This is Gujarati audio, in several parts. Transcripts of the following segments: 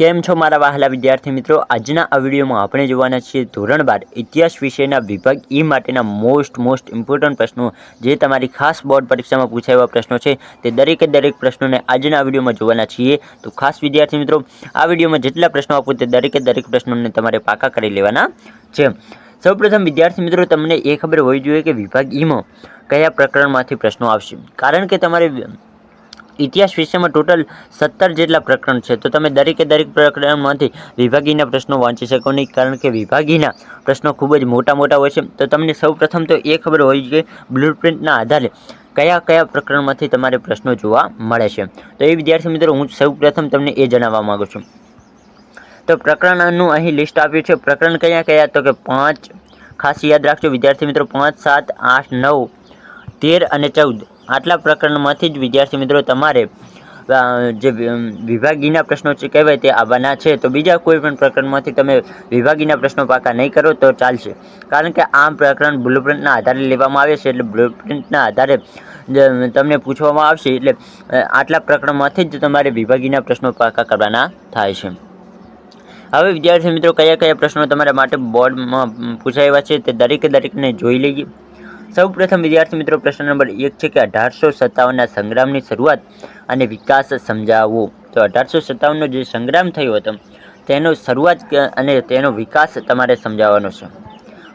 કેમ છો મારા વહાલા વિદ્યાર્થી મિત્રો? આજના આ વિડીયોમાં આપણે જોવાના છીએ ધોરણ 12 ઇતિહાસ વિષયના વિભાગ ઈ માટેના મોસ્ટ ઇમ્પોર્ટન્ટ પ્રશ્નો, જે તમારી ખાસ બોર્ડ પરીક્ષામાં પૂછાયેલા પ્રશ્નો છે તે દરેક પ્રશ્નોને આજના આ વિડીયોમાં જોવાના છીએ. તો ખાસ વિદ્યાર્થી મિત્રો, આ વિડીયોમાં જેટલા પ્રશ્નો આપું તે દરેક પ્રશ્નોને તમારે પાકા કરી લેવાના છે. સૌપ્રથમ વિદ્યાર્થી મિત્રો, તમને એ ખબર હોવી જોઈએ કે વિભાગ ઈમાં કયા પ્રકરણમાંથી પ્રશ્નો આવશે. કારણ કે તમારે ઇતિહાસ વિષયમાં ટોટલ 17 જેટલા પ્રકરણ છે, તો તમે દરેક પ્રકરણમાંથી વિભાગીના પ્રશ્નો વાંચી શકો નહીં, કારણ કે વિભાગીના પ્રશ્નો ખૂબ જ મોટા હોય છે. તો તમને સૌપ્રથમ તો એ ખબર હોવી જોઈએ બ્લુપ્રિન્ટના આધારે કયા પ્રકરણમાંથી તમારે પ્રશ્નો જોવા મળે છે. તો એ વિદ્યાર્થી મિત્રો, હું સૌપ્રથમ તમને એ જણાવવા માગું છું. તો પ્રકરણનું અહીં લિસ્ટ આપ્યું છે. પ્રકરણ કયા તો કે 5, ખાસ યાદ રાખજો વિદ્યાર્થી મિત્રો, 5, 7, 8, 9, 13 અને 14 આટલા પ્રકરણમાંથી જ વિદ્યાર્થી મિત્રો તમારે જે વિભાગીના પ્રશ્નો છે કહેવાય તે આવવાના છે. તો બીજા કોઈ પણ પ્રકરણમાંથી તમે વિભાગીના પ્રશ્નો પાકા નહીં કરો તો ચાલશે, કારણ કે આ પ્રકરણ બ્લુપ્રિન્ટના આધારે લેવામાં આવે છે. એટલે બ્લુપ્રિન્ટના આધારે તમને પૂછવામાં આવશે, એટલે આટલા પ્રકરણમાંથી જ તમારે વિભાગીના પ્રશ્નો પાકા કરવાના થાય છે. હવે વિદ્યાર્થી મિત્રો, કયા પ્રશ્નો તમારા માટે બોર્ડમાં પૂછાયેલા છે તે દરેકને જોઈ લઈએ. સૌ પ્રથમ વિદ્યાર્થી મિત્રો, પ્રશ્ન નંબર 1 છે કે 1857ના સંગ્રામની શરૂઆત અને વિકાસ સમજાવો. તો 1857નો જે સંગ્રામ થયો હતો તેનો શરૂઆત અને તેનો વિકાસ તમારે સમજાવવાનો છે.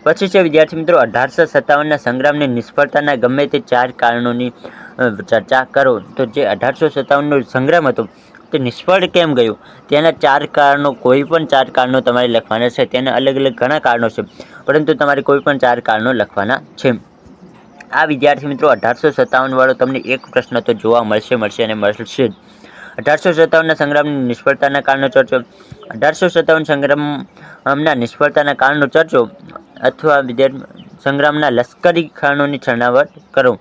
પછી છે વિદ્યાર્થી મિત્રો, 1857ના સંગ્રામની નિષ્ફળતાના ગમે તે 4 કારણોની ચર્ચા કરો. તો જે 1857નો સંગ્રામ હતો તે નિષ્ફળ કેમ ગયું તેના 4 કારણો, કોઈ પણ 4 કારણો તમારે લખવાના છે. તેના અલગ ઘણા કારણો છે, પરંતુ તમારે કોઈ પણ 4 કારણો લખવાના છે. આ વિદ્યાર્થી મિત્રો 1857 વાળો તમને એક પ્રશ્ન તો જોવા મળશે જ. 1857ના સંગ્રામની નિષ્ફળતાના કારણો ચર્ચો. 1857 સંગ્રામના નિષ્ફળતાના કારણો ચર્ચો અથવા સંગ્રામના લશ્કરી કારણોની છણાવટ કરો.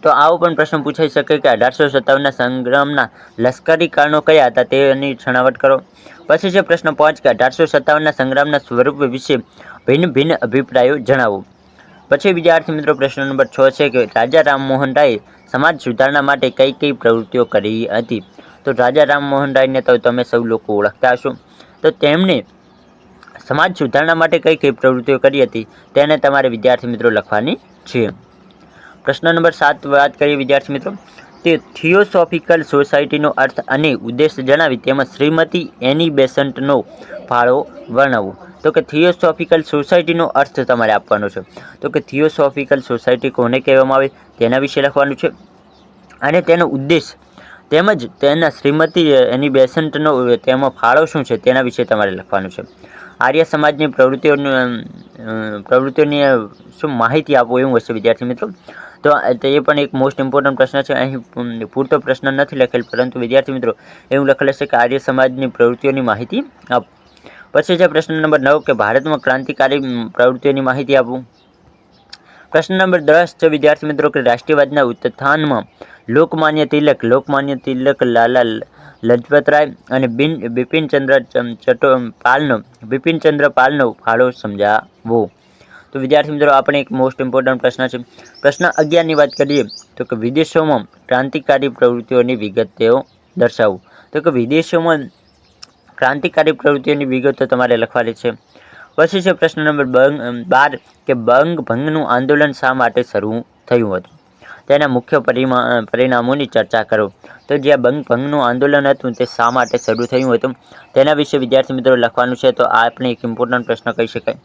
તો આવો પણ પ્રશ્ન પૂછાઈ શકે કે 1857ના સંગ્રામના લશ્કરી કારણો કયા હતા તેની છણાવટ કરો. પછી છે પ્રશ્ન 5 કે 1857ના સંગ્રામના સ્વરૂપ વિશે ભિન્ન અભિપ્રાયો જણાવો. પછી વિદ્યાર્થી મિત્રો, પ્રશ્ન નંબર 6 છે કે રાજા રામમોહન રાયે સમાજ સુધારણા માટે કઈ પ્રવૃત્તિઓ કરી હતી. તો રાજા રામમોહન રાયને તો તમે સૌ લોકો ઓળખતા હશો. તો તેમણે સમાજ સુધારણા માટે કઈ પ્રવૃત્તિઓ કરી હતી તેને તમારે વિદ્યાર્થી મિત્રો લખવાની છે. પ્રશ્ન નંબર 7 વાત કરીએ વિદ્યાર્થી મિત્રો, તે થિયોસોફિકલ સોસાયટીનો અર્થ અને ઉદ્દેશ જણાવી તેમાં શ્રીમતી એની બેસન્ટનો ફાળો વર્ણવો. તો કે થિયોસોફિકલ સોસાયટીનો અર્થ તમારે આપવાનો છે. તો કે થિયોસોફિકલ સોસાયટી કોને કહેવામાં આવે તેના વિશે લખવાનું છે, અને તેનો ઉદ્દેશ તેમજ તેના શ્રીમતી એની બેસન્ટનો તેમાં ફાળો શું છે તેના વિશે તમારે લખવાનું છે. આર્ય સમાજની પ્રવૃત્તિઓની શું માહિતી આપો એવું હશે વિદ્યાર્થી મિત્રો. તો એ પણ એક મોસ્ટ ઇમ્પોર્ટન્ટ પ્રશ્ન છે. અહીં પૂરતો પ્રશ્ન નથી લખેલ, પરંતુ વિદ્યાર્થી મિત્રો એવું લખેલ છે કે આર્ય સમાજની પ્રવૃત્તિઓની માહિતી આપો. પછી છે પ્રશ્ન નંબર 9 કે ભારતમાં ક્રાંતિકારી પ્રવૃત્તિઓની માહિતી આપો. પ્રશ્ન નંબર 10 છે વિદ્યાર્થી મિત્રો કે રાષ્ટ્રીયવાદના ઉત્થાનમાં લોકમાન્ય તિલક, લાલા લજપતરાય અને બિપિનચંદ્ર પાલનો ફાળો સમજાવો. તો વિદ્યાર્થી મિત્રો, આપણે એક મોસ્ટ ઇમ્પોર્ટન્ટ પ્રશ્ન છે. પ્રશ્ન 11ની વાત કરીએ તો કે વિદેશોમાં ક્રાંતિકારી પ્રવૃત્તિઓની વિગતો દર્શાવો. તો કે વિદેશોમાં ક્રાંતિકારી પ્રવૃત્તિઓની વિગતો તમારે લખવાની છે. પછી છે પ્રશ્ન નંબર 12 કે ભંગનું આંદોલન શા માટે શરૂ થયું હતું, તેના મુખ્ય પરિણામોની ચર્ચા કરો. તો જે ભંગનું આંદોલન હતું તે શા માટે શરૂ થયું હતું તેના વિશે વિદ્યાર્થી મિત્રો લખવાનું છે. તો આ આપણે એક ઇમ્પોર્ટન્ટ પ્રશ્ન કહી શકાય.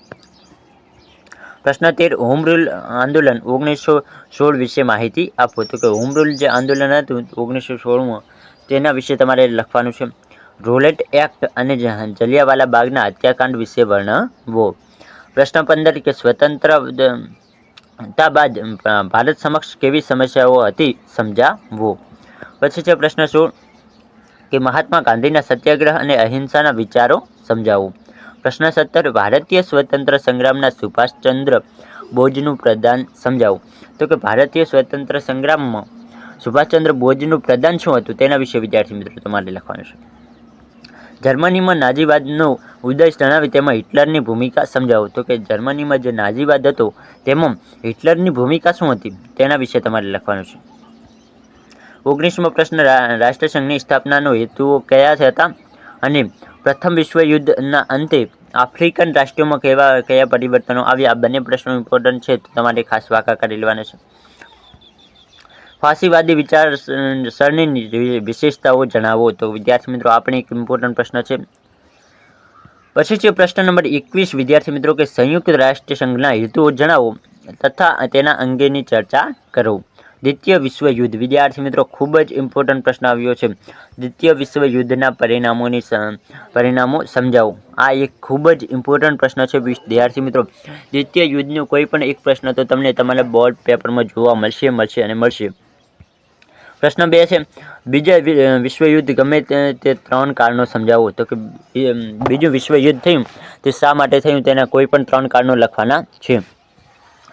પ્રશ્ન 13 હોમ રૂલ આંદોલન 1916 વિશે માહિતી આપો. તો કે હોમ રૂલ જે આંદોલન હતું 1916માં તેના વિશે તમારે લખવાનું છે. રોલેટ એક્ટ અને જલિયાવાલા બાગના હત્યાકાંડ વિશે વર્ણવો. પ્રશ્ન 15 કે સ્વતંત્રતા બાદ ભારત સમક્ષ કેવી સમસ્યાઓ હતી સમજાવો. પછી છે પ્રશ્ન 16 કે મહાત્મા ગાંધીના સત્યાગ્રહ અને અહિંસાના વિચારો સમજાવો. પ્રશ્ન 17 ભારતીય સ્વતંત્ર સંગ્રામના સુભાષચંદ્ર બોઝનું પ્રદાન સમજાવો. તો કે ભારતીય સ્વતંત્ર સંગ્રામમાં સુભાષચંદ્ર બોઝનું પ્રદાન શું હતું તેના વિશે વિદ્યાર્થી મિત્રો તમારે લખવાનું છે. જર્મનીમાં નાઝીવાદનો ઉદય જણાવી તેમાં હિટલરની ભૂમિકા સમજાવો. તો કે જર્મનીમાં જે નાઝીવાદ હતો તેમાં હિટલરની ભૂમિકા શું હતી તેના વિશે તમારે લખવાનું છે. 19મો પ્રશ્ન રાષ્ટ્રસંઘની સ્થાપનાનો હેતુઓ કયા હતા. અને પ્રથમ વિશ્વયુદ્ધના અંતે આફ્રિકન રાષ્ટ્રોમાં કયા પરિવર્તનો આવ્યા? આ બંને પ્રશ્નો ઇમ્પોર્ટન્ટ છે, તો તમારે ખાસ વાંકા કરી લેવાના છે. ફાસીવાદી વિચારસરણીની વિશેષતાઓ જણાવો. તો વિદ્યાર્થી મિત્રો આ પણ એક ઇમ્પોર્ટન્ટ પ્રશ્ન છે. પછી છે પ્રશ્ન નંબર 21 વિદ્યાર્થી મિત્રો કે સંયુક્ત રાષ્ટ્ર સંઘના હેતુઓ જણાવો તથા તેના અંગેની ચર્ચા કરો. દ્વિતીય વિશ્વયુદ્ધ વિદ્યાર્થી મિત્રો ખૂબ જ ઇમ્પોર્ટન્ટ પ્રશ્ન આવ્યો છે. દ્વિતીય વિશ્વયુદ્ધના પરિણામો સમજાવો. આ એક ખૂબ જ ઇમ્પોર્ટન્ટ પ્રશ્ન છે વિદ્યાર્થી મિત્રો. દ્વિતીય યુદ્ધનો કોઈ પણ એક પ્રશ્ન તો તમને તમારા બોર્ડ પેપરમાં જોવા મળશે. પ્રશ્ન 2 છે બીજા વિશ્વયુદ્ધ ગમે તે 3 કારણો સમજાવો. તો કે બીજું વિશ્વયુદ્ધ થયું તે શા માટે થયું તેના કોઈ પણ 3 કારણો લખવાના છે.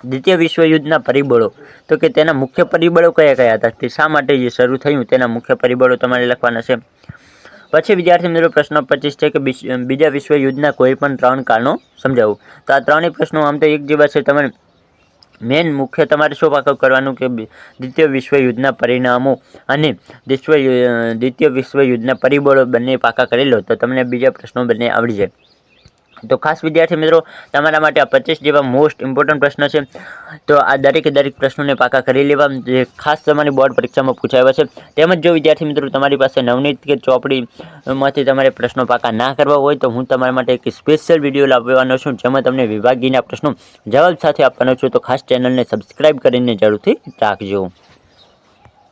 દ્વિતીય વિશ્વયુદ્ધના પરિબળો, તો કે તેના મુખ્ય પરિબળો કયા હતા, તે શા માટે જે શરૂ થયું તેના મુખ્ય પરિબળો તમારે લખવાના છે. પછી વિદ્યાર્થી મિત્રો પ્રશ્ન 25 છે કે બીજા વિશ્વયુદ્ધના કોઈ પણ 3 કારણો સમજાવો. તો આ ત્રણેય પ્રશ્નો આમ તો એક જેવા છે. તમારે મેન મુખ્ય તમારે શું પાકું કરવાનું કે દ્વિતીય વિશ્વયુદ્ધના પરિણામો અને દ્વિતીય વિશ્વયુદ્ધના પરિબળો બંને પાકા કરી લો તો તમને બીજા પ્રશ્નો બંને આવડી જાય. તો ખાસ વિદ્યાર્થી મિત્રો તમારા માટે આ 25 જેવા મોસ્ટ ઇમ્પોર્ટન્ટ પ્રશ્ન છે. તો આ દરેક પ્રશ્નોને પાકા કરી લેવા, જે ખાસ તમારી બોર્ડ પરીક્ષામાં પૂછાયા છે. તેમજ જો વિદ્યાર્થી મિત્રો તમારી પાસે નવનીત કે ચોપડીમાંથી તમારે પ્રશ્નો પાકા ના કરવા હોય તો હું તમારા માટે એક સ્પેશિયલ વિડીયો લાવવાનો છું, જેમાં તમને વિભાગીયના પ્રશ્નો જવાબ સાથે આપવાનો છું. તો ખાસ ચેનલને સબસ્ક્રાઈબ કરીને જરૂરથી રાખજો.